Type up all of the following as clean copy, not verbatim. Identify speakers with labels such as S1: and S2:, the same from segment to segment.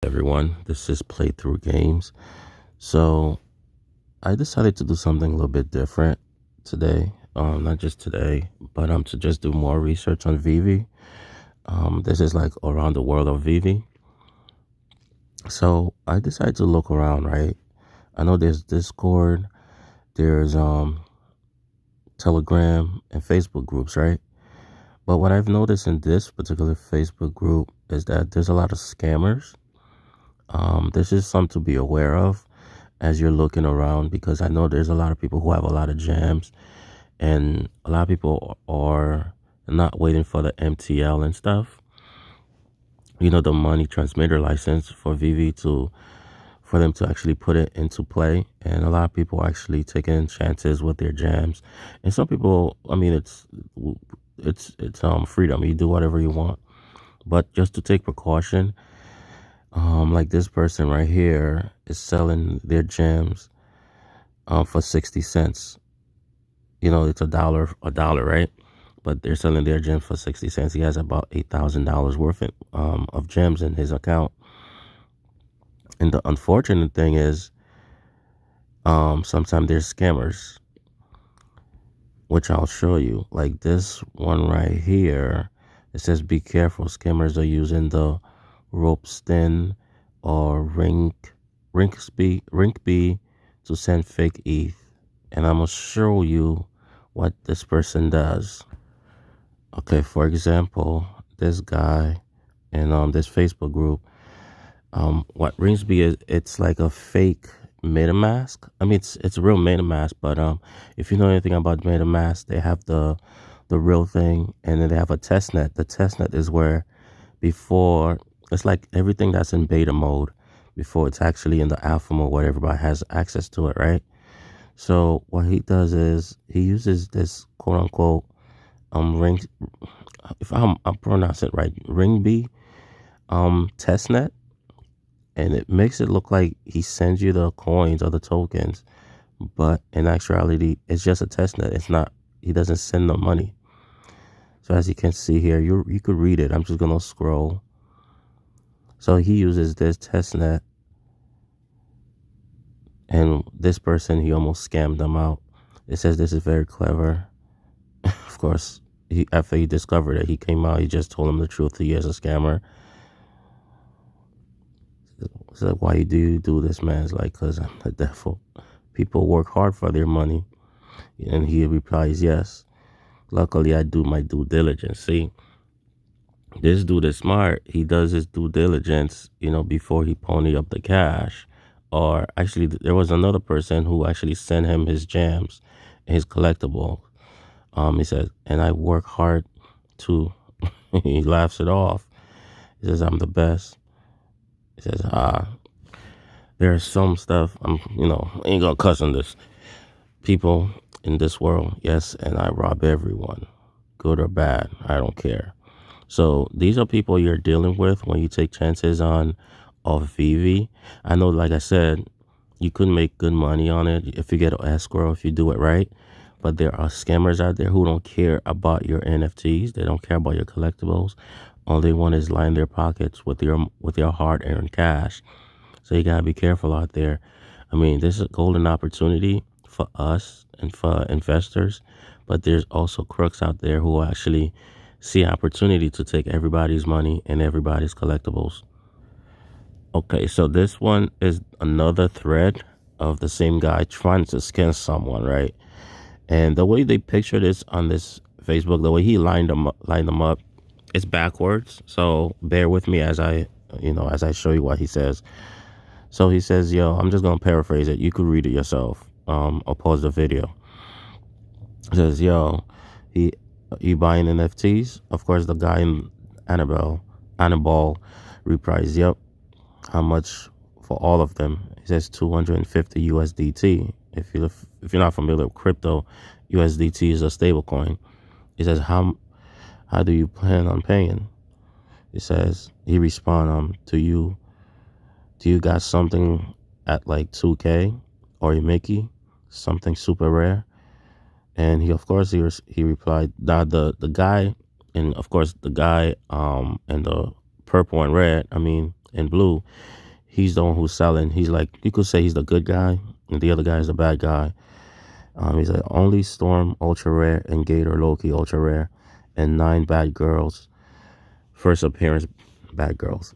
S1: Everyone, this is Playthrough Games. So I decided to do something a little bit different today. Not just today, but to just do more research on Veve. This is like around the world of Veve. So I decided to look around, right? I know there's Discord, there's Telegram and Facebook groups, right? But what I've noticed in this particular Facebook group is that there's a lot of scammers. This is something to be aware of as you're looking around, because I know there's a lot of people who have a lot of jams, and a lot of people are not waiting for the MTL and stuff. The money transmitter license for Veve for them to actually put it into play. And a lot of people are actually taking chances with their jams. And some people, I mean, it's freedom. You do whatever you want. But just to take precaution, like this person right here is selling their gems for 60 cents. It's a dollar, right? But they're selling their gems for 60 cents. He has about $8,000 worth of gems in his account. And the unfortunate thing is, sometimes there's scammers, which I'll show you. Like this one right here, it says, "Be careful, scammers are using the rope stin or Rinkby to send fake ETH." And I'm gonna show you what this person does. Okay, for example, this guy in this Facebook group, what Ringsby is, it's like a fake MetaMask. I mean, it's a real MetaMask, but if you know anything about MetaMask, they have the real thing, and then they have a testnet. The testnet is where before, it's like everything that's in beta mode before it's actually in the alpha mode where everybody has access to it, right? So what he does is he uses this quote unquote ring, if I'm pronouncing it right, Ringby testnet, and it makes it look like he sends you the coins or the tokens, but in actuality it's just a testnet. It's not, he doesn't send the money. So as you can see here, you could read it. I'm just gonna scroll. So he uses this testnet, and this person, he almost scammed them out. It says this is very clever. Of course, after he discovered it, he came out, he just told him the truth. He is a scammer. It's like, "Why do you do this, man?" It's like, "Because I'm the devil. People work hard for their money." And he replies, "Yes. Luckily, I do my due diligence." See, this dude is smart. He does his due diligence, before he pony up the cash. Or actually, there was another person who actually sent him his jams, his collectible. He says, "And I work hard too." He laughs it off. He says, "I'm the best." He says, there's some stuff, ain't gonna cuss on this. People in this world, yes, and I rob everyone, good or bad, I don't care. So these are people you're dealing with when you take chances on Veve. I know, like I said, you could make good money on it if you get an escrow, if you do it right. But there are scammers out there who don't care about your NFTs. They don't care about your collectibles. All they want is line their pockets with your hard-earned cash. So you gotta be careful out there. I mean, this is a golden opportunity for us and for investors, but there's also crooks out there who actually see opportunity to take everybody's money and everybody's collectibles. Okay, so this one is another thread of the same guy trying to scam someone, right? And the way they picture this on this Facebook, the way he lined them up, it's backwards. So bear with me as I show you what he says. So he says, "Yo," I'm just gonna paraphrase it. You could read it yourself. Or pause the video. He says, "Yo, you buying NFTs?" Of course, the guy in Annabelle replies, "Yep." "How much for all of them?" He says 250 USDT. If you're not familiar with crypto, USDT is a stable coin. He says, how do you plan on paying? He respond, "Do you got something at like 2K or a Mickey, something super rare?" And he replied, "Nah, the guy," and of course the guy in the purple and red, I mean, in blue, he's the one who's selling. He's like, you could say he's the good guy, and the other guy is the bad guy. He's like, only Storm ultra rare and Gator Loki ultra rare, and 9 bad girls. First appearance bad girls.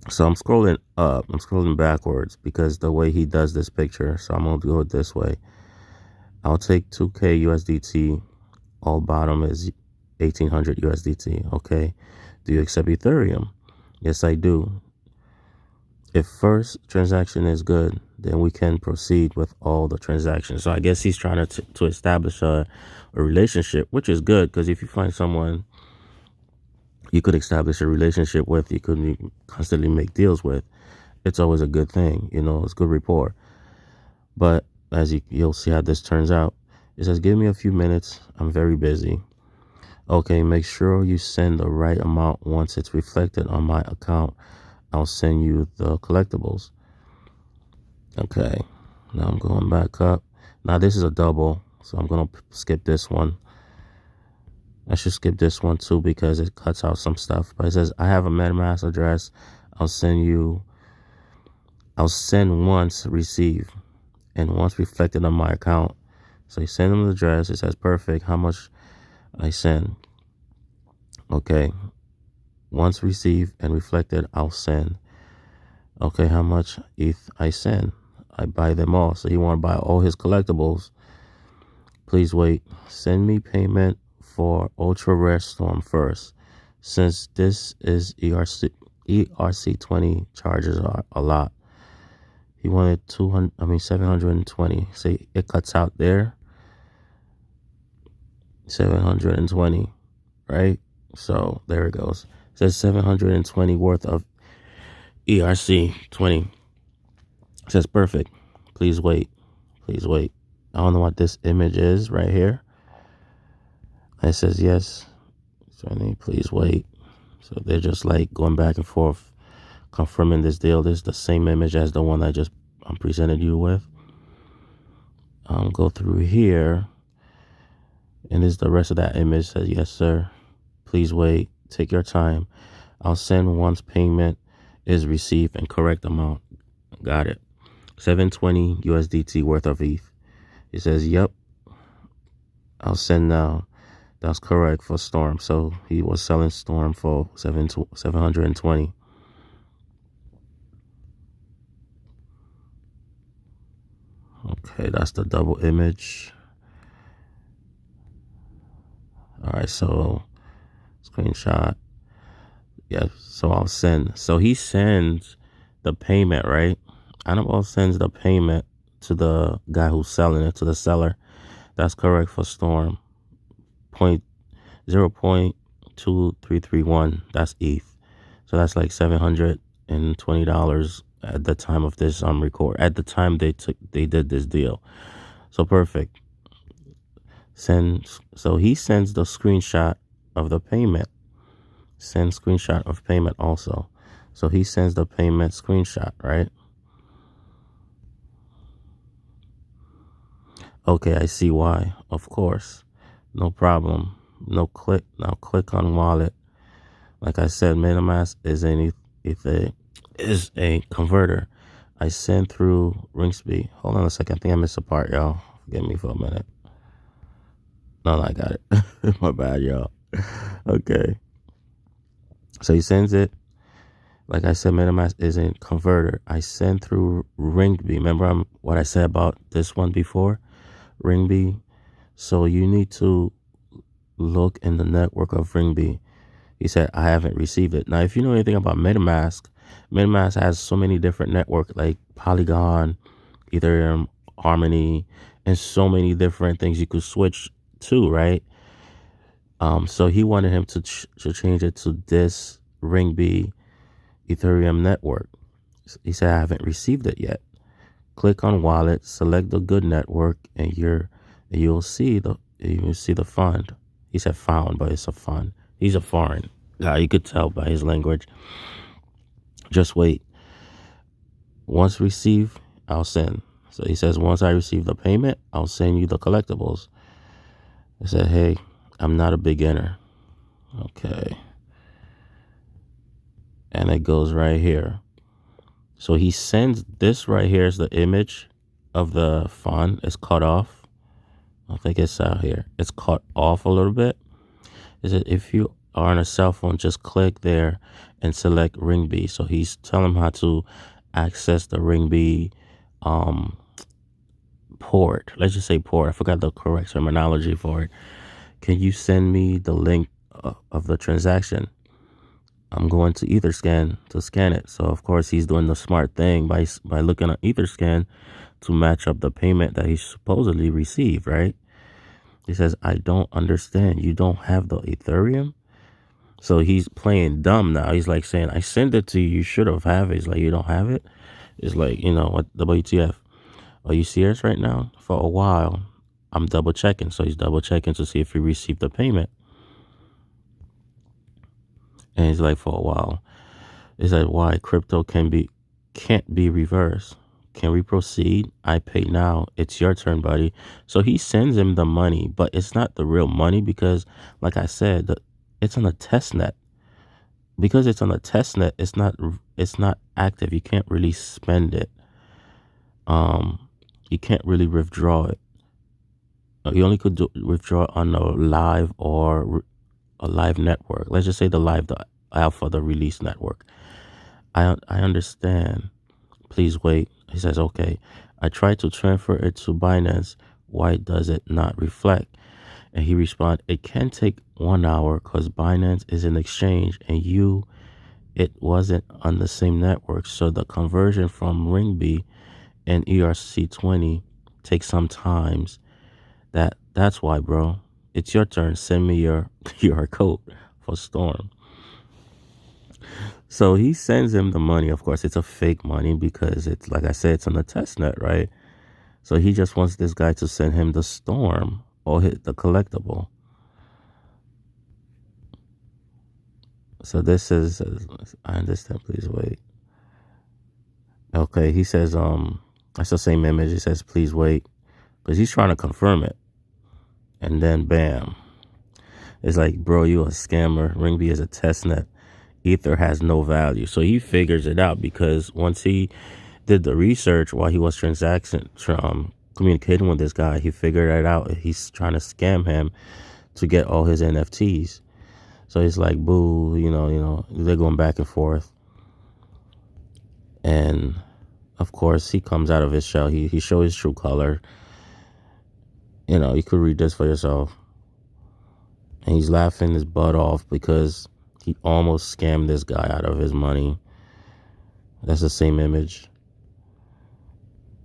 S1: So I'm scrolling up. I'm scrolling backwards because the way he does this picture. So I'm gonna go it this way. I'll take 2K USDT. All bottom is 1800 USDT. Okay. Do you accept Ethereum? Yes, I do. If first transaction is good, then we can proceed with all the transactions. So I guess he's trying to establish a relationship, which is good because if you find someone you could establish a relationship with, you could constantly make deals with, it's always a good thing. It's good rapport. But as you'll see how this turns out, it says, give me a few minutes. I'm very busy. Okay, make sure you send the right amount. Once it's reflected on my account, I'll send you the collectibles. Okay, now I'm going back up. Now this is a double, so I'm going to skip this one. I should skip this one too because it cuts out some stuff. But it says, I have a MetaMask address. I'll send once, receive, and once reflected on my account. So you send them the address. It says, perfect. How much I send? Okay. Once received and reflected, I'll send. Okay, how much ETH I send? I buy them all. So you want to buy all his collectibles. Please wait. Send me payment for Ultra Rare Storm first. Since this is ERC20 charges are a lot. He wanted 720. See, it cuts out there. 720, right? So there it goes. It says 720 worth of ERC20. It says perfect. Please wait. Please wait. I don't know what this image is right here. It says yes. Please wait. So they're just like going back and forth, confirming this deal. This is the same image as the one I just presented you with. Go through here. And this is the rest of that image. It says, yes, sir. Please wait. Take your time. I'll send once payment is received and correct amount. Got it. 720 USDT worth of ETH. It says, yep. I'll send now. That's correct for Storm. So he was selling Storm for 720. Okay, that's the double image. All right, so screenshot. Yeah, so I'll send. So he sends the payment, right? Annabelle sends the payment to the guy who's selling it, to the seller. That's correct for Storm. 0.2331. That's ETH. So that's like $720 at the time of this record. At the time they did this deal. So perfect. So he sends the screenshot of the payment. Send screenshot of payment also. So he sends the payment screenshot, right? Okay, I see why. Of course. No problem. Now click on wallet. Like I said, MetaMask is a converter. I send through Ringsby. Hold on a second. I think I missed a part, y'all. Forgive me for a minute. No, I got it. My bad, y'all. Okay. So he sends it. Like I said, MetaMask is a converter. I send through Ringsby. Remember what I said about this one before? Ringsby. So you need to look in the network of Ringsby. He said, I haven't received it. Now, if you know anything about MetaMask, MetaMask has so many different networks like Polygon, Ethereum, Harmony, and so many different things you could switch to, right? So he wanted him to change it to this Ringsby Ethereum network. He said, I haven't received it yet. Click on wallet, select the good network, and you'll see the fund. He said found, but it's a fund. He's a foreign guy. You could tell by his language. Just wait. Once received, I'll send. So he says, once I receive the payment, I'll send you the collectibles. I said, hey, I'm not a beginner. Okay. and it goes right here. So he sends this right here is the image of the font. It's cut off. I think it's out here. It's cut off a little bit. Is it if you are on a cell phone, just click there and select Ring B. So he's telling him how to access the Ring B port. Let's just say port. I forgot the correct terminology for it. Can you send me the link of the transaction? I'm going to Etherscan to scan it. So of course he's doing the smart thing by looking at Etherscan to match up the payment that he supposedly received, right? He says, I don't understand. You don't have the Ethereum? So he's playing dumb now. He's like saying, I sent it to you. You should have it. He's like, you don't have it? It's like, what, WTF? Are you serious right now? For a while, I'm double checking. So he's double checking to see if he received the payment. And he's like, for a while. Is that why crypto can't be reversed? Can we proceed? I pay now. It's your turn, buddy. So he sends him the money, but it's not the real money because, like I said, it's on a test net. Because it's on a test net, it's not active. You can't really spend it. You can't really withdraw it. You only could withdraw on a live or a live network. Let's just say the alpha, the release network. I understand. Please wait. He says, okay. I tried to transfer it to Binance. Why does it not reflect? And he responded, it can take 1 hour because Binance is an exchange and it wasn't on the same network. So the conversion from Ringb and ERC20 takes some times. That's why, bro. It's your turn. Send me your code for Storm. So he sends him the money. Of course, it's a fake money because it's, like I said, it's on the test net, right? So he just wants this guy to send him the Storm or the collectible. So this is, I understand, please wait. Okay, he says, that's the same image. He says, please wait. Because he's trying to confirm it. And then bam. It's like, bro, you a scammer. Ringb is a test net. Ether has no value. So he figures it out because once he did the research while he was communicating with this guy, he figured it out. He's trying to scam him to get all his NFTs. So he's like, boo, they're going back and forth. And of course, he comes out of his shell. He shows his true color. You could read this for yourself. And he's laughing his butt off because he almost scammed this guy out of his money. That's the same image.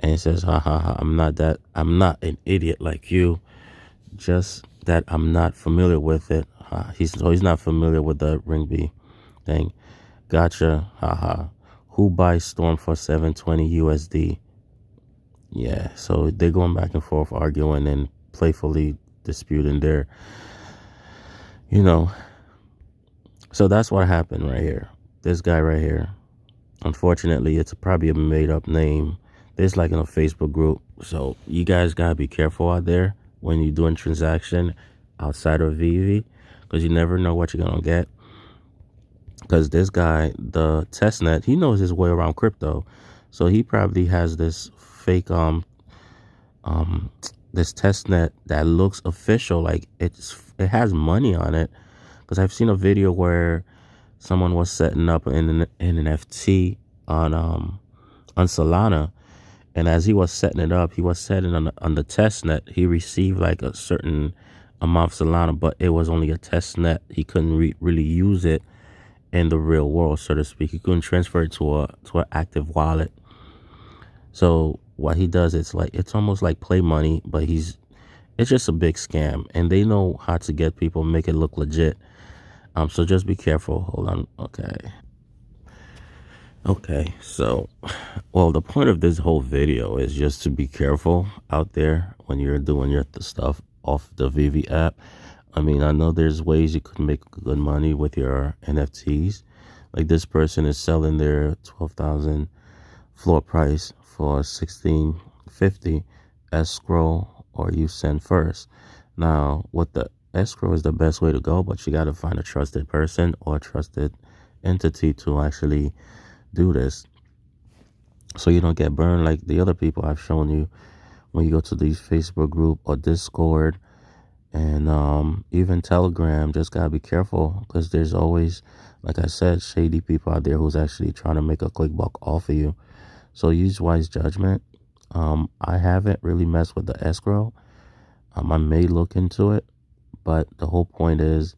S1: And he says, ha ha ha, I'm not an idiot like you. Just that I'm not familiar with it. He's not familiar with the Ringb thing. Gotcha, haha. Who buys Storm for 720 USD? Yeah, so they're going back and forth, arguing and playfully disputing their, So that's what happened right here. This guy right here. Unfortunately, it's probably a made-up name. There's like in a Facebook group. So you guys gotta be careful out there when you're doing transaction outside of Veve, because you never know what you're gonna get. Because this guy, the testnet, he knows his way around crypto, so he probably has this fake this testnet that looks official, like it has money on it. Because I've seen a video where someone was setting up an NFT on Solana. And as he was setting it up, he was setting on the test net. He received like a certain amount of Solana, but it was only a test net. He couldn't really use it in the real world, so to speak. He couldn't transfer it to an active wallet. So what he does, it's almost like play money, but it's just a big scam, and they know how to get people, make it look legit. So just be careful. Hold on. Okay, so, well, the point of this whole video is just to be careful out there when you're doing your stuff off the Veve app. I mean, I know there's ways you could make good money with your NFTs. Like this person is selling their 12,000 floor price for 1650 escrow, or you send first. Now, with the escrow is the best way to go, but you got to find a trusted person or a trusted entity to actually do this, so you don't get burned like the other people I've shown you when you go to these Facebook group or Discord and even Telegram. Just gotta be careful because there's always, like I said, shady people out there who's actually trying to make a quick buck off of you. So use wise judgment. I haven't really messed with the escrow. I may look into it, but the whole point is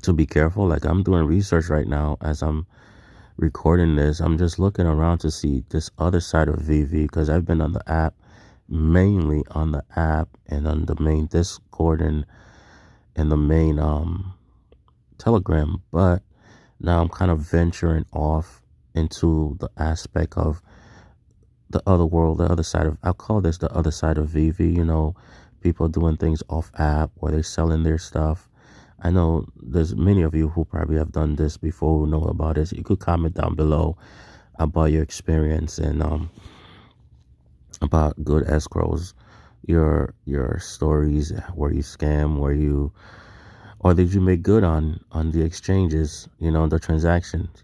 S1: to be careful. Like I'm doing research right now as I'm recording this. I'm just looking around to see this other side of Veve because I've been on the app, mainly on the app and on the main Discord and the main Telegram. But now I'm kind of venturing off into the aspect of the other world, the other side of, I'll call this the other side of Veve, people doing things off app where they're selling their stuff. I know there's many of you who probably have done this before who know about this. You could comment down below about your experience and about good escrows, your stories where you scam, where you, or did you make good on the exchanges, the transactions.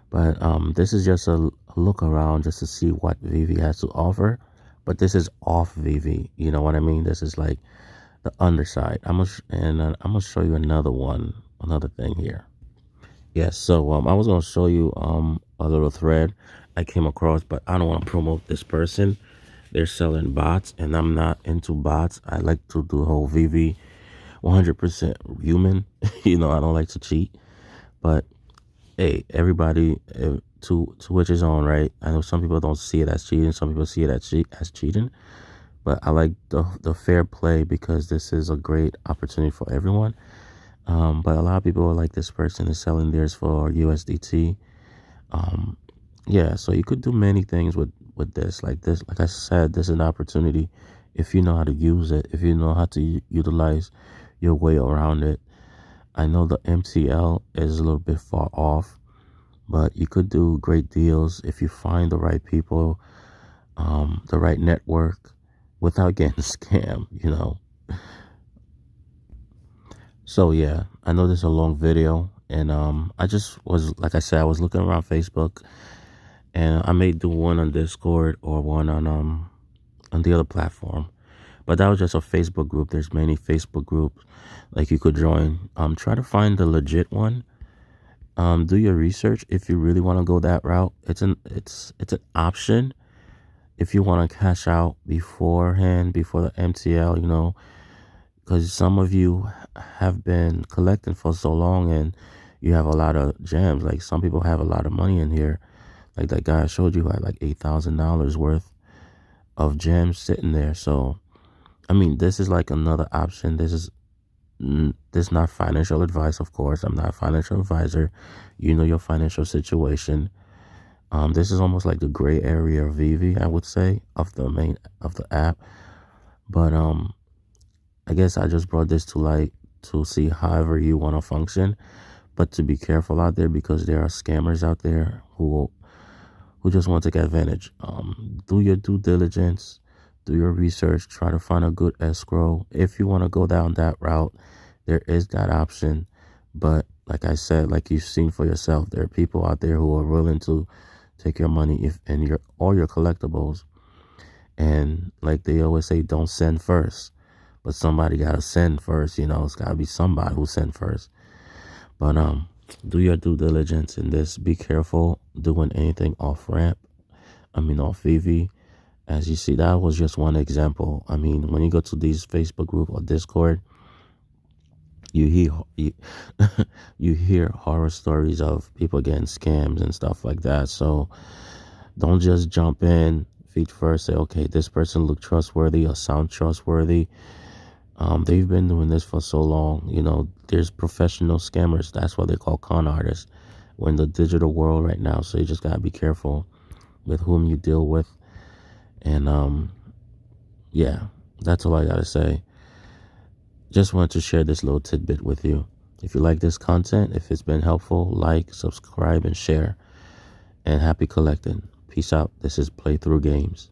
S1: But this is just a look around just to see what Veve has to offer. But this is off Veve, you know what I mean? This is like the underside. I'm gonna show you another thing here. Yes, so I was gonna show you a little thread I came across, but I don't want to promote this person. They're selling bots, and I'm not into bots. I like to do the whole Veve 100% human. I don't like to cheat, but hey, everybody to which his own, right? I know some people don't see it as cheating, some people see it as cheating, but I like the fair play because this is a great opportunity for everyone. But a lot of people are like, this person is selling theirs for USDT. Yeah, so you could do many things with this. Like I said, this is an opportunity if you know how to use it, if you know how to utilize your way around it. I know the MTL is a little bit far off, but you could do great deals if you find the right people, the right network, without getting scammed. So yeah, I know this is a long video, and I just was, like I said, I was looking around Facebook, and I may do one on Discord or one on the other platform. But that was just a Facebook group. There's many Facebook groups like you could join. Try to find the legit one. Do your research if you really want to go that route. It's an option if you want to cash out beforehand, before the MTL, because some of you have been collecting for so long and you have a lot of gems. Like some people have a lot of money in here. Like that guy I showed you had like $8,000 worth of gems sitting there. So, I mean, this is like another option. This is not financial advice, of course. I'm not a financial advisor. You know your financial situation. This is almost like the gray area of Veve, I would say, of the app. But I guess I just brought this to light to see however you want to function, but to be careful out there because there are scammers out there who just want to take advantage. Do your due diligence, do your research, try to find a good escrow. If you want to go down that route, there is that option. But like I said, like you've seen for yourself, there are people out there who are willing to take your money and all your collectibles. And like they always say, don't send first. But somebody gotta send first, it's gotta be somebody who sent first. But do your due diligence in this. Be careful doing anything off Veve. As you see, that was just one example. I mean, when you go to these Facebook group or Discord, you hear horror stories of people getting scams and stuff like that. So don't just jump in feet first, say, okay, this person look trustworthy or sound trustworthy. They've been doing this for so long. There's professional scammers. That's what they call con artists. We're in the digital world right now, so you just gotta be careful with whom you deal with. And yeah, that's all I gotta say. Just wanted to share this little tidbit with you. If you like this content, if it's been helpful, like, subscribe, and share. And happy collecting. Peace out. This is Playthrough Games.